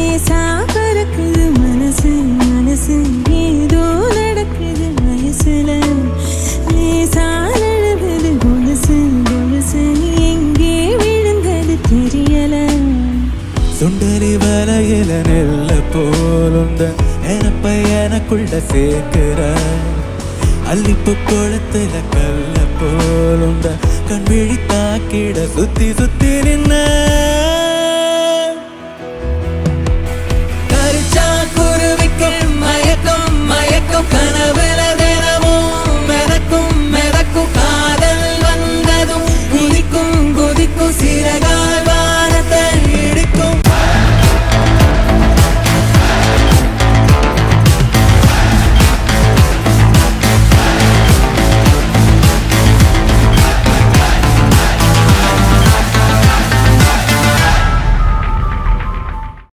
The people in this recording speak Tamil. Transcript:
லேசா பறக்குது மனசு மனசு ஏதோ நடக்குது வயசுல லேசா நழுவுது கொலுசு கொலுசு எங்கே விழுந்தது தெரியல சுண்டலி வலையில நெல்ல போலுந்த நினப்ப எனக்குள்ள சேர்க்கிற அள்ளிப்பு குளத்துல கல்ல போலுந்த கண் விழி தாக்கிட சுத்தி சுத்தி நின்ன